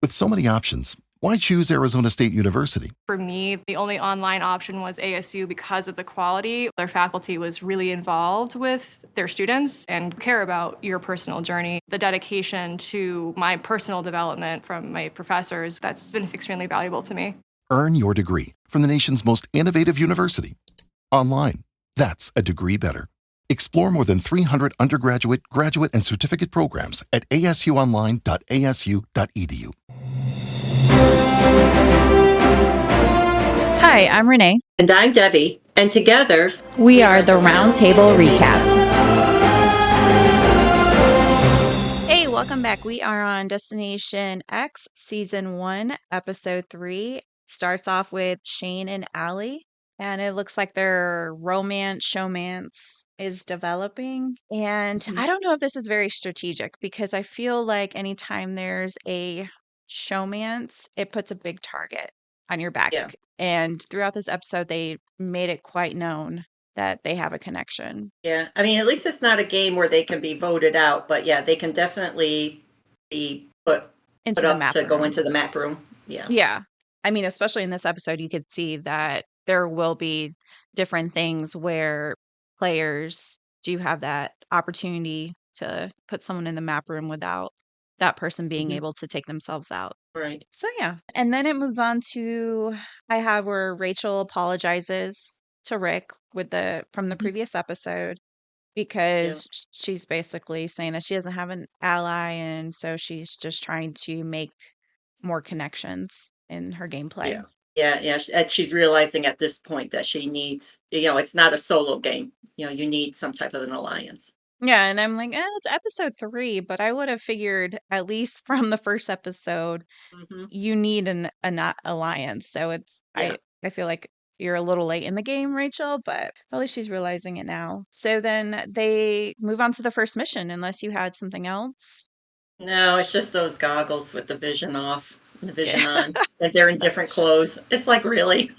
With so many options, why choose Arizona State University? For me, the only online option was ASU because of the quality. Their faculty was really involved with their students and care about your personal journey. The dedication to my personal development from my professors, that's been extremely valuable to me. Earn your degree from the nation's most innovative university. Online. That's a degree better. Explore more than 300 undergraduate, graduate, and certificate programs at asuonline.asu.edu. Hi, I'm Renee. And I'm Debbie. And together, We are the Roundtable Recap. Hey, welcome back. We are on Destination X, Season 1, Episode 3. Starts off with Shane and Allie, and it looks like their showmance is developing. And I don't know if this is very strategic because I feel like anytime there's a showmance, it puts a big target on your back. Yeah. And throughout this episode, they made it quite known that they have a connection. Yeah. I mean, at least it's not a game where they can be voted out, but yeah, they can definitely be put Into the up map to go room. into the map room. Yeah. Yeah. I mean, especially in this episode, you could see that there will be different things where players do have that opportunity to put someone in the map room without that person being Mhm. able to take themselves out. Right. So yeah. And then it moves on to I have where Rachel apologizes to Rick from the Mhm. previous episode Yeah. because she's basically saying that she doesn't have an ally, and so she's just trying to make more connections in her gameplay. Yeah. Yeah. Yeah. And she's realizing at this point that she needs, it's not a solo game. You need some type of an alliance. Yeah, and I'm like, it's episode 3, but I would have figured at least from the first episode, Hmm. you need an alliance. So Yeah. I feel like you're a little late in the game, Rachel, but at least she's realizing it now. So then they move on to the first mission, unless you had something else. No, it's just those goggles with the vision off, the vision Yeah. on, and they're in different clothes. It's like, really?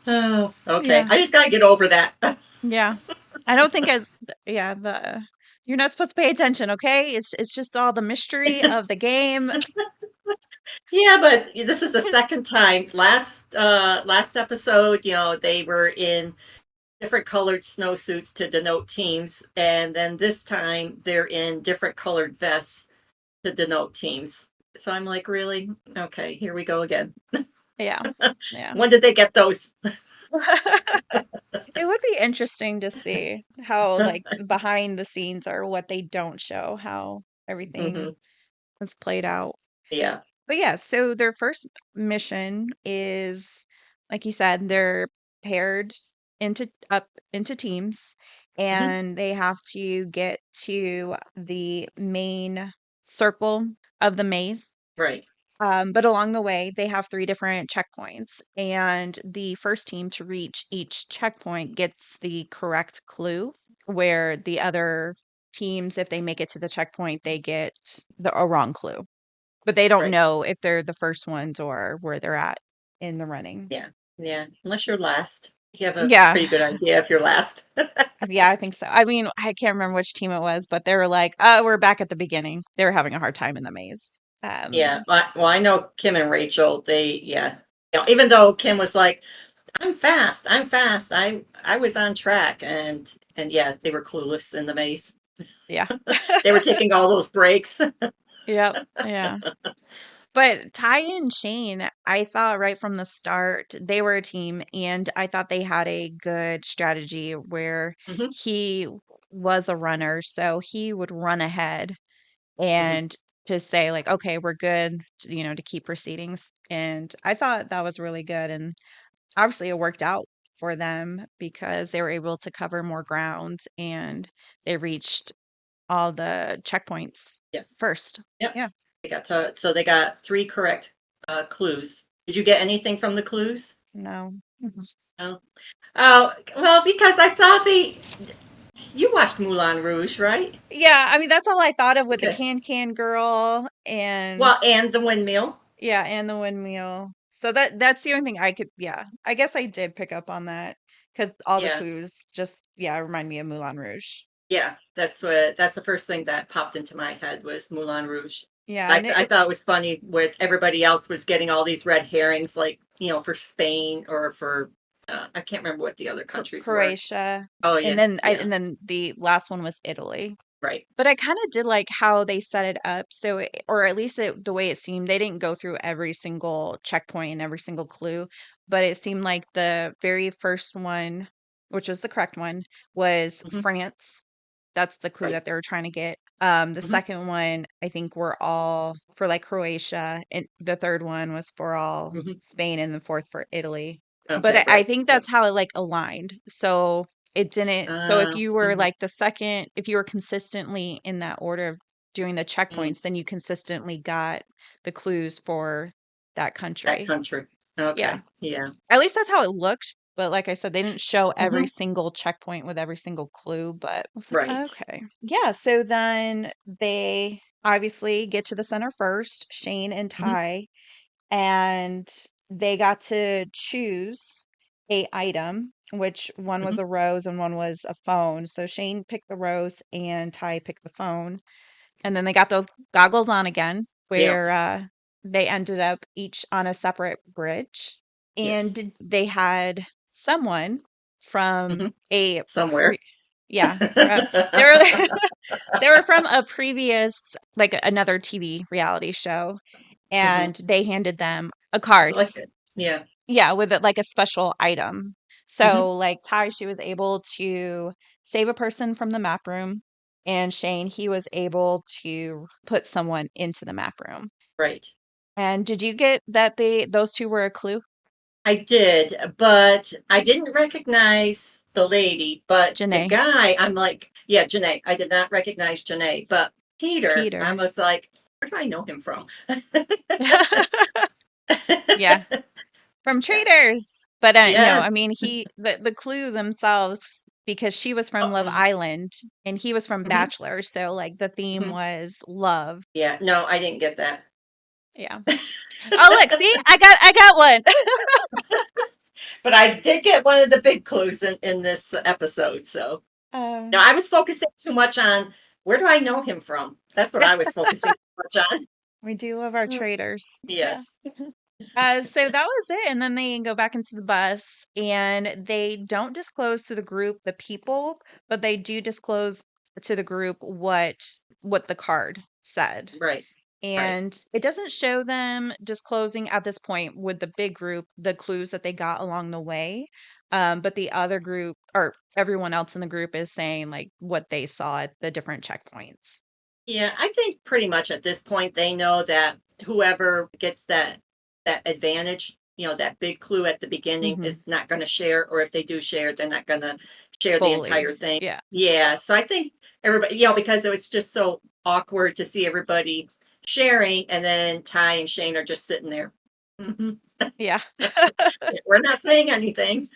Oh, okay. Yeah. I just gotta get over that. Yeah. I don't think as yeah, the you're not supposed to pay attention, okay? It's just all the mystery of the game. Yeah, but this is the second time. Last episode, they were in different colored snowsuits to denote teams, and then this time they're in different colored vests to denote teams. So I'm like, really? Okay, here we go again. Yeah. Yeah. When did they get those? It would be interesting to see how like behind the scenes or what they don't show, how everything Hmm. is played out. Yeah. But yeah, so their first mission is, like you said, they're paired into teams, Hmm. and they have to get to the main circle of the maze. Right. But along the way, they have 3 different checkpoints, and the first team to reach each checkpoint gets the correct clue, where the other teams, if they make it to the checkpoint, they get a wrong clue. But they don't Right. know if they're the first ones or where they're at in the running. Yeah. Yeah. Unless you're last, you have a Yeah, pretty good idea if you're last. yeah, I think so. I mean, I can't remember which team it was, but they were like, "Oh, we're back at the beginning." They were having a hard time in the maze. Yeah. Well, I know Kim and Rachel, yeah. Even though Kim was like, I'm fast. I'm fast. I was on track, and yeah, they were clueless in the maze. Yeah. They were taking all those breaks. Yep. Yeah. But Ty and Shane, I thought right from the start they were a team, and I thought they had a good strategy where Hmm. he was a runner, so he would run ahead Hmm. and to say like, okay, we're good, to keep proceedings. And I thought that was really good, and obviously it worked out for them because they were able to cover more ground and they reached all the checkpoints Yes. first. Yep. Yeah. So they got 3 correct clues. Did you get anything from the clues? No. Mhm. No. Oh, well, because I saw you watched Moulin Rouge, right? Yeah, I mean that's all I thought of with the Okay. can girl and Well, and the windmill. yeah, and the windmill. So that's the only thing I could, yeah. I guess I did pick up on that because all the Yeah. clues just, yeah, remind me of Moulin Rouge. Yeah. That's the first thing that popped into my head was Moulin Rouge. Yeah, I, and I thought it was funny with everybody else was getting all these red herrings, like, for Spain or for, I can't remember what the other countries were. Croatia, Oh, and yeah. then Yeah. and then the last one was Italy. Right. But I kind of did like how they set it up. So, or at least the way it seemed, they didn't go through every single checkpoint and every single clue, but it seemed like the very first one, which was the correct one, was Hmm. France. That's the clue Right. that they were trying to get. The Hmm. second one, I think, were all for like Croatia, and the third one was for all Hmm. Spain, and the fourth for Italy. But Okay. I Right. think Yeah. that's how it like aligned. So it didn't. So if you were Mhm. like the second, if you were consistently in that order of doing the Mm, checkpoints, then you consistently got the clues for that that country. country. Yeah. Okay. Yeah. At least that's how it looked. But like I said, they didn't show every Hmm. single checkpoint with every single clue. But I was like, Right. okay. Yeah. So then they obviously get to the center first, Shane and Hmm. Ty, and they got to choose a item, which one Hmm. was a rose and one was a phone. So Shane picked the rose and Ty picked the phone. And then they got those goggles on again, Yeah. where they ended up each on a separate bridge. And Yes. they had someone from Hmm. a Somewhere. yeah, they were they were from a previous like another TV reality show, Hmm. and they handed them a So card. like, yeah. Yeah, with it like a special item. Hmm. So like Ty, she was able to save a person from the map room, and Shane, he was able to put someone into the map room. Right. And did you get that those two were a clue? I did, but I didn't recognize the lady, but the Janae, guy, I'm like, yeah, Janae. I did not recognize Janae, but Peter, I Peter. was like, where do I know him from? Yeah, from Yeah. Traders. But no, I Yes. mean the clue themselves, because she was from Oh, Love mhm. Island and he was from Mhm. Bachelor, so like the theme Mhm. was love. Yeah. No, I didn't get that. Yeah. Oh, look, see? I got one. But I did get one of the big clues in this episode. So no, Um, I was focusing too much on where do I know him from? That's what I was focusing too much on. we do love our Mm. traders. Yeah. Yes. So that was it. And then they go back into the bus and they don't disclose to the group the people, but they do disclose to the group what the card said. Right. Right. And it doesn't show them disclosing at this point with the big group the clues that they got along the way. But the other group or everyone else in the group is saying like what they saw at the different checkpoints. Yeah, I think pretty much at this point they know that whoever gets that advantage, that big clue at the beginning Hmm. is not going to share, or if they do share, they're not going to share the Fully. entire thing. Yeah. Yeah, so I think everybody, because it was just so awkward to see everybody sharing, and then Ty and Shane are just sitting there. Mhm. Yeah. We're not saying anything.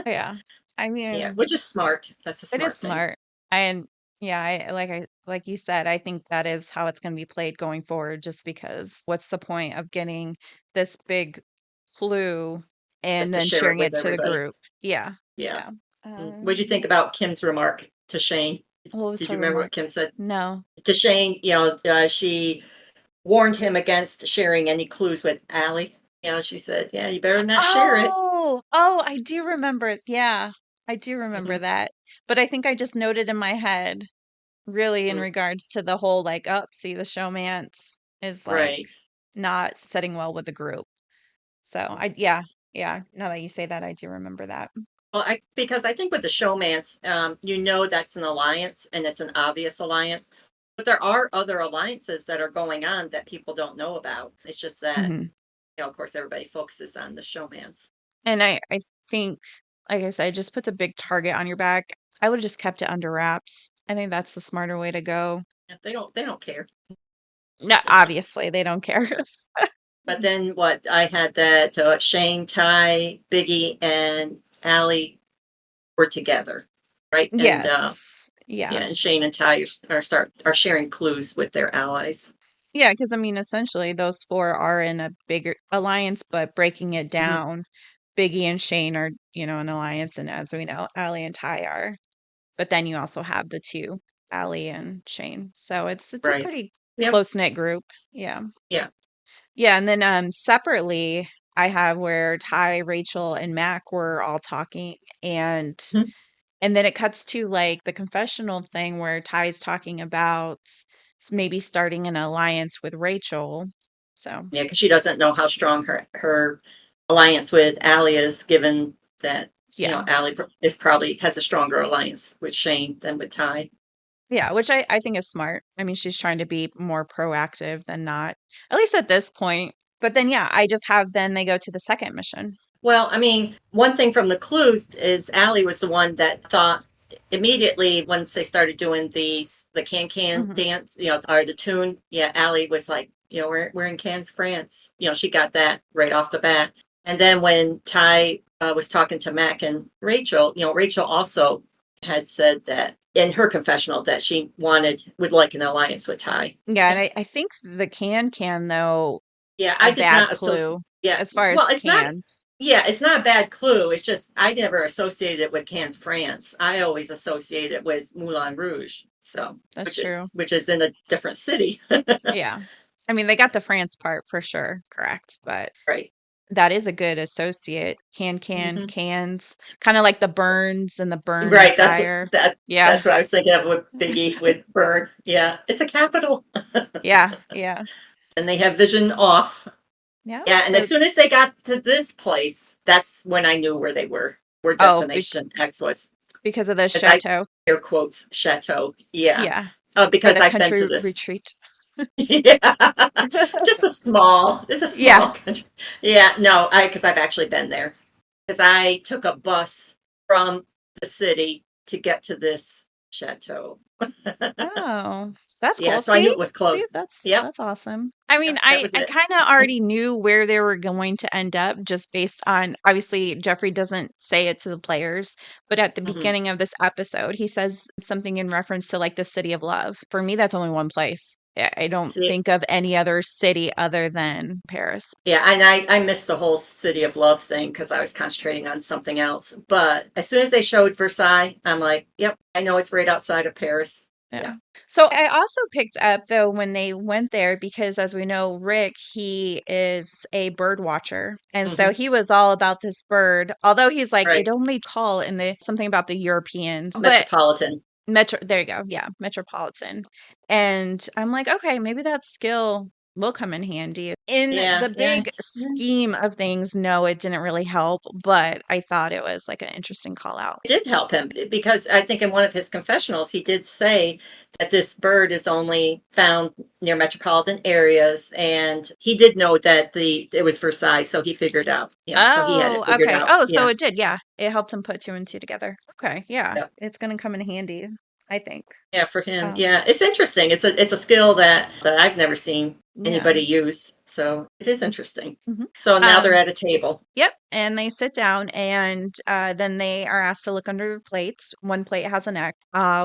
Yeah. I Yeah, mean, which is smart. That's a it is smart thing. smart. And yeah, like you said, I think that is how it's going to be played going forward just because what's the point of getting this big clue Just and to then share it sharing with it to the everybody. group? Yeah. Yeah. Yeah. What'd you think about Kim's remark to Shane? What was Did her you remember what remark? Kim said No. to Shane? She warned him against sharing any clues with Allie. She said, "Yeah, you better not share it." Oh, I do remember. Yeah. I do remember Hmm. that. But I think I just noted in my head really in Mm. regards to the whole like, oh, see the showmance is like Right. not setting well with the group. So yeah, now that you say that, I do remember that. Well, because I think with the showmance, that's an alliance and it's an obvious alliance, but there are other alliances that are going on that people don't know about. It's just that, Mhm. of course, everybody focuses on the showmance. And I think, like I said, it just puts a big target on your back. I would have just kept it under wraps. I think that's the smarter way to go. Yeah, they don't care. No, obviously they don't care. But then what I had that Shane, Ty, Biggie, and Allie were together, right? And Yes. yeah, Yeah. and Shane and Ty are sharing clues with their allies. Yeah, because I mean, essentially, those four are in a bigger alliance, but breaking it Hmm. down, Biggie and Shane are, an alliance, and as we know, Allie and Ty are. But then you also have the two, Allie and Shane. So it's a Right. Yep. close-knit group. Yeah. Yeah. Yeah, and then separately, I have where Ty, Rachel, and Mac were all talking, and Mhm. and then it cuts to like the confessional thing where Ty's talking about maybe starting an alliance with Rachel. So, Yeah, because she doesn't know how strong her alliance with Allie is, given that yeah. Allie is probably has a stronger alliance with Shane than with Ty. Yeah, which I think is smart. I mean, she's trying to be more proactive than not, at least at this point. But then, yeah, I just have then they go to the second mission. Well, I mean, one thing from the clues is Allie was the one that thought immediately once they started doing the can Hmm. dance, or the tune. Yeah, Allie was like, we're in Cannes, France. She got that right off the bat. And then when Ty was talking to Mac and Rachel, Rachel also had said that in her confessional that she would like an alliance with Ty. Yeah, and I think the can though Yeah, a I did bad not associate. clue Yeah, as far as well, it's not. cans. Yeah, it's not a bad clue. It's just I never associated it with Cannes, France. I always associate it with Moulin Rouge. So, That's which true. is in a different city. Yeah. I mean, they got the France part for sure, correct, but Right. that is a good associate. Hmm. Cans, kind of like the Burns and the Burn and Right. Fire. Yeah. That's what I was thinking of with Biggie with Bird. Yeah, it's a capital, Yeah. Yeah. and they have vision off. Yeah. Yeah, and as So, soon as they got to this place, that's when I knew where they were, where oh, Destination X was. because of the As I chateau. air quotes chateau. Yeah, Yeah. For because the I've been to country this. retreat. Yeah, just a small. It's a Yeah. small country. Yeah, no, because I've actually been there. Because I took a bus from the city to get to this chateau. Oh, that's Yeah, cool. so I knew See? it was See, close. that's Yep, that's awesome. I mean, yep, that was I it. kind of already knew where they were going to end up just based on obviously Jeffrey doesn't say it to the players, but at the Hmm. beginning of this episode, he says something in reference to like the city of love. For me, that's only one place. I don't See, think of any other city other than Paris. yeah, and I missed the whole City of Love thing because I was concentrating on something else. But as soon as they showed Versailles, I'm like, yep, I know it's right outside of Paris. Yeah. Yeah. So I also picked up though when they went there because as we know, Rick, he is a bird watcher. And so Hmm. he was all about this bird, although he's like, it Right. only call in the something about the Europeans, but Metropolitan. there you go. Yeah, metropolitan. And I'm like, okay, maybe that skill will come in handy. In Yeah, the yeah. big scheme of things, no, it didn't really help, but I thought it was like an interesting call out. Did help him because I think in one of his confessionals he did say that this bird is only found near metropolitan areas, and he did know that the it was Versailles, so he figured out. So he had it Oh, figured okay. out. Oh, so Yeah, it did. Yeah. It helped him put two and two together. Okay. Yeah. yeah, It's going to come in handy, I think. yeah. For him, Um, yeah, it's interesting. It's a skill that I've never seen yeah. anybody use, so it is interesting. Hmm. So now they're at a table. Yep. And they sit down and then they are asked to look under the plates. One plate has an X,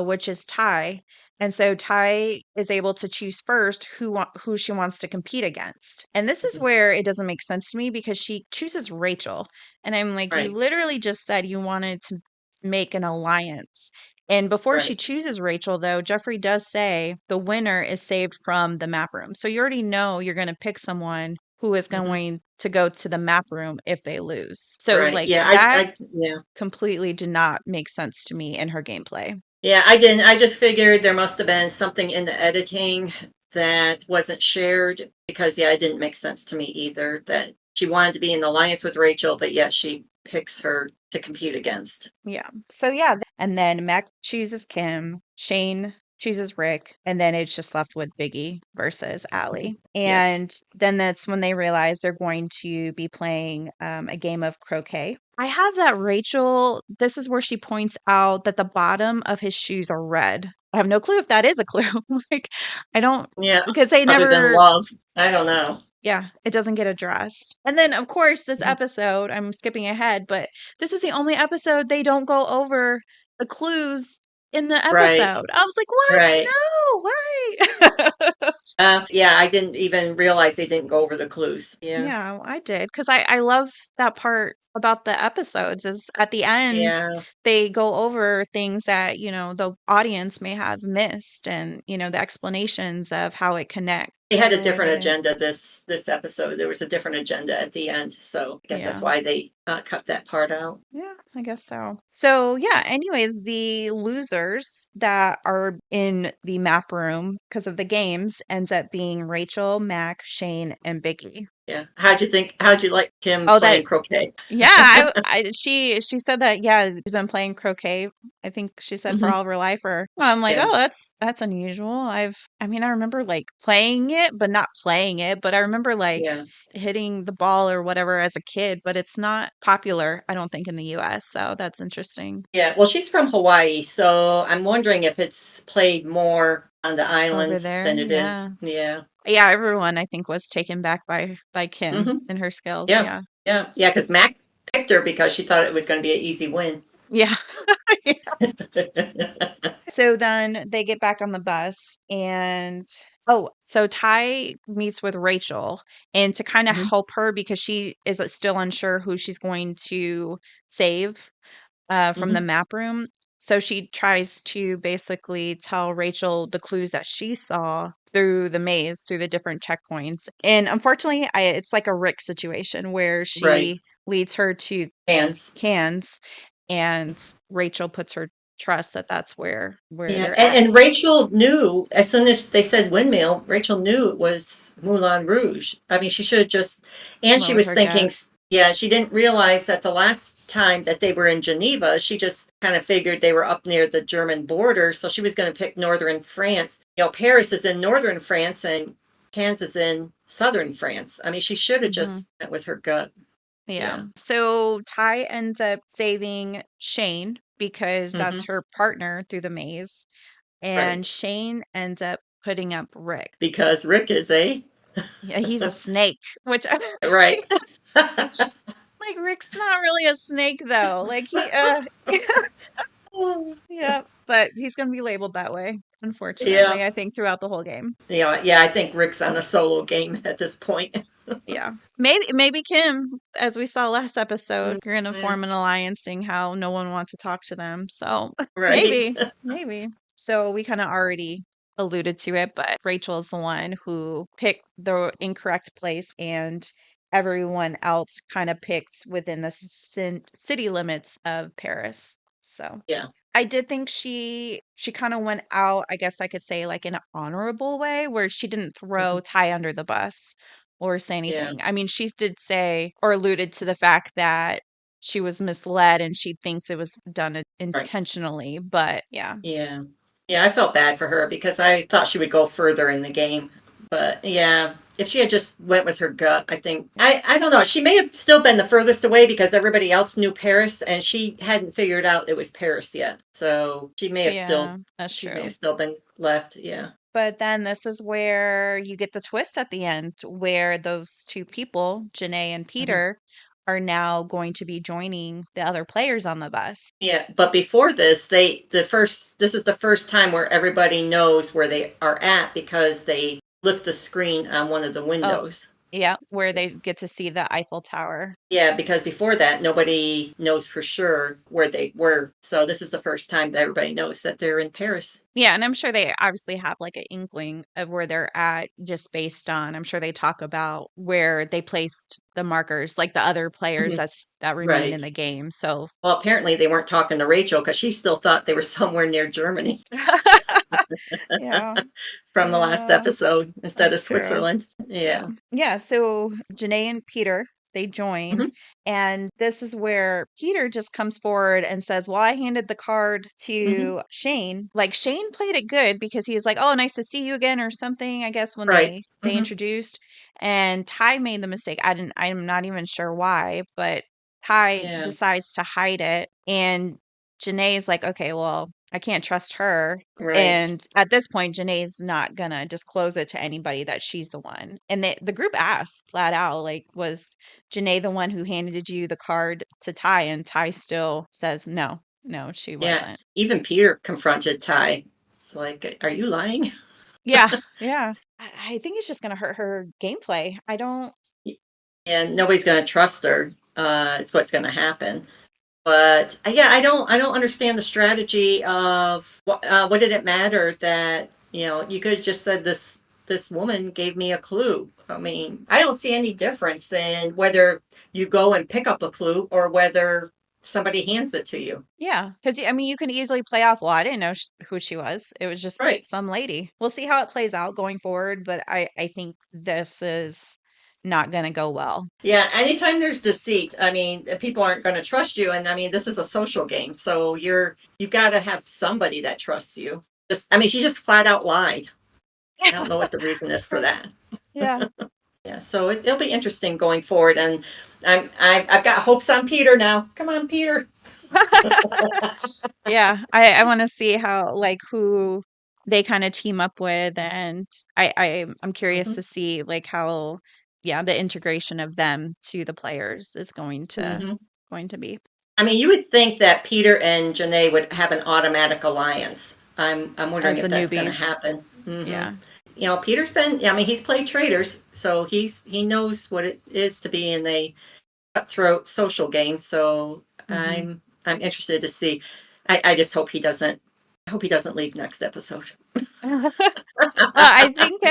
which is Ty. And so Ty is able to choose first who she wants to compete against. And this is Mhm. where it doesn't make sense to me because she chooses Rachel. And I'm like, you Right, literally just said you wanted to make an alliance. And before she right. chooses Rachel, though, Jeffrey does say the winner is saved from the map room. So you already know you're going to pick someone who is Hmm. going to go to the map room if they lose. So, Right. like, Yeah, that yeah. completely did not make sense to me in her gameplay. Yeah, I didn't. I just figured there must have been something in the editing that wasn't shared because, yeah, it didn't make sense to me either that she wanted to be in alliance with Rachel, but yet she picks her to compete against. Yeah. So, yeah. And then Mac chooses Kim, Shane chooses Rick, and then it's just left with Biggie versus Allie. Yes. And then that's when they realize they're going to be playing a game of croquet. I have that Rachel, this is where she points out that the bottom of his shoes are red. I have no clue if that is a clue. Like, I don't, Yeah. because they Other than never, love. I don't know. yeah, it doesn't get addressed. And then, of course, this Mhm. episode, I'm skipping ahead, but this is the only episode they don't go over the clues in the Right. episode. I was like, Right. what? No, why? Yeah, I didn't even realize they didn't go over the clues. Yeah, Yeah, I did because I love that part about the episodes is at the end yeah. they go over things that, the audience may have missed and, the explanations of how it connects They had a or different they didn't. agenda this episode. There was a different agenda at the end, so I guess that's Yeah. why they cut that part out. Yeah, I guess so. So, yeah, anyways, the losers that are in the map room because of the games ends up being Rachel, Mac, Shane, and Biggie. Yeah. How'd you think? How'd you like him Oh, that playing croquet? yeah, she said that he's been playing croquet. I think she said for Hmm. all of her life or well, I'm like, Yeah, "Oh, that's unusual." I remember like playing it, but not playing it, but I remember like yeah, hitting the ball or whatever as a kid, but it's not popular, I don't think in the US, so that's interesting. yeah. Well, she's from Hawaii, so I'm wondering if it's played more on the Over islands there, than it is. yeah. Yeah. Yeah, everyone I think was taken back by Kim Hmm. and her skills, Yeah, yeah. yeah, yeah. Because Mac picked her because she thought it was going to be an easy win. Yeah. So then they get back on the bus and so Ty meets with Rachel and to kind of Mhm. help her because she is still unsure who she's going to save from the Mhm. map room. So she tries to basically tell Rachel the clues that she saw through the maze, through the different checkpoints. And unfortunately, it's like a Rick situation where Right. she leads her to Hands. cans and Rachel puts her trust that that's where Yeah, they're at. and Rachel knew as soon as they said windmill, Rachel knew it was Moulin Rouge. I mean, she should have just, and Went she with was her thinking, gut. yeah, she didn't realize that the last time that they were in Geneva, she just kind of figured they were up near the German border, so she was going to pick northern France. Paris is in northern France and Kansas in southern France. I mean, she should have Hmm. just went with her gut. Yeah. Yeah. So Ty ends up saving Shane because that's Hmm. her partner through the maze. And Right. Shane ends up putting up Rick. Because Rick is a Yeah, he's a snake, which I right. which like Rick's not really a snake though. Like he yeah, but he's gonna be labeled that way, Yeah. unfortunately, I think throughout the whole game. Yeah, yeah, I think Rick's on a solo game at this point. Yeah. Maybe Kim, as we saw last episode, Mm, are gonna yeah, form an alliance seeing how no one wants to talk to them. So right. maybe. So we kind of already alluded to it, but Rachel is the one who picked the incorrect place and everyone else kind of picked within the city limits of Paris. So Yeah. I did think she kind of went out, I guess I could say like in an honorable way where she didn't throw Mhm. Ty under the bus or say Yeah, anything. I mean, she did say or alluded to the fact that she was misled and she thinks it was done right. intentionally, but yeah. Yeah. Yeah, I felt bad for her because I thought she would go further in the game. But yeah, if she had just went with her gut, I think I don't know. She may have still been the furthest away because everybody else knew Paris and she hadn't figured out it was Paris yet. So Yeah, that's she may have true. still been left. Yeah. But then this is where you get the twist at the end, where those two people, Janae and Mhm. Peter, are now going to be joining the other players on the bus. Yeah, but before this, this is the first time where everybody knows where they are at because they lift the screen on one of the Oh, windows. yeah, where they get to see the Eiffel Tower. Yeah, because before that, nobody knows for sure where they were. So this is the first time that everybody knows that they're in Paris. Yeah, and I'm sure they obviously have like an inkling of where they're at just based on, I'm sure they talk about where they placed the markers, like the other players Mhm. that remain in Right. the game. So, Well, apparently they weren't talking to Rachel because she still thought they were somewhere near Germany yeah, from the last yeah, episode instead of that's true. Switzerland. Yeah. Yeah. Yeah. So Janae and Peter, they join. Hmm. And this is where Peter just comes forward and says, well, I handed the card Hmm. to Shane. Like Shane played it good because he was like, oh, nice to see you again or something, I guess, when Right. they Hmm. introduced. And Ty made the mistake. I'm not even sure why, but Ty Yeah. decides to hide it. And Janae is like, okay, well, I can't trust her. Right. And at this point, Janae's not gonna disclose it to anybody that she's the one. And the group asked flat out, like, was Janae the one who handed you the card to Ty? And Ty still says, no, no, she Yeah. wasn't. Even Peter confronted Ty. It's like, are you lying? Yeah, yeah. I think it's just going to hurt her gameplay. I don't. And nobody's going to trust her. Is what's going to happen. But yeah, I don't understand the strategy of what did it matter that you could have just said this woman gave me a clue. I mean, I don't see any difference in whether you go and pick up a clue or whether somebody hands it to you. Yeah, because I mean, you can easily play off. Well, I didn't know who she was. It was just Right. some lady. We'll see how it plays out going forward, but I think this is not going to go well. Yeah, anytime there's deceit, I mean, people aren't going to trust you, and I mean, this is a social game, so you've got to have somebody that trusts you. I mean, she just flat out lied. I don't know what the reason is for that. Yeah. Yeah, so it'll be interesting going forward, and I've got hopes on Peter now. Come on, Peter. Yeah, I want to see how like who they kind of team up with, and I'm curious Hmm. to see like how the integration of them to the players is Hmm. going to be I mean, you would think that Peter and Janae would have an automatic alliance. I'm wondering as the if that's going to newbies. happen. Hmm. Yeah. Peter's been. I mean, he's played traders, so he knows what it is to be in a cutthroat social game. So Hmm. I'm interested to see. I just hope he doesn't. I hope he doesn't leave next episode. Well, I think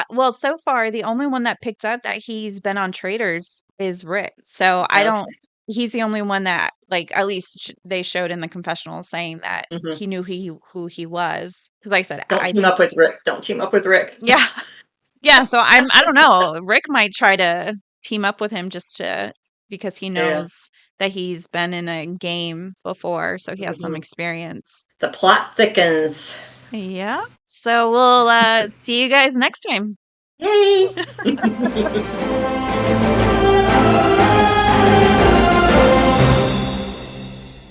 well, so far the only one that picked up that he's been on Traders is Rick. So I don't Okay. he's the only one that like at least they showed in the confessional saying that Hmm. he knew who he was. Because like I said, Don't I team think up with Rick. Don't team up with Rick. yeah. Yeah, so I don't know. Rick might try to team up with him just to because he Yeah. knows that he's been in a game before, so he has some Hmm. experience. The plot thickens. Yeah. So we'll see you guys next time. Yay!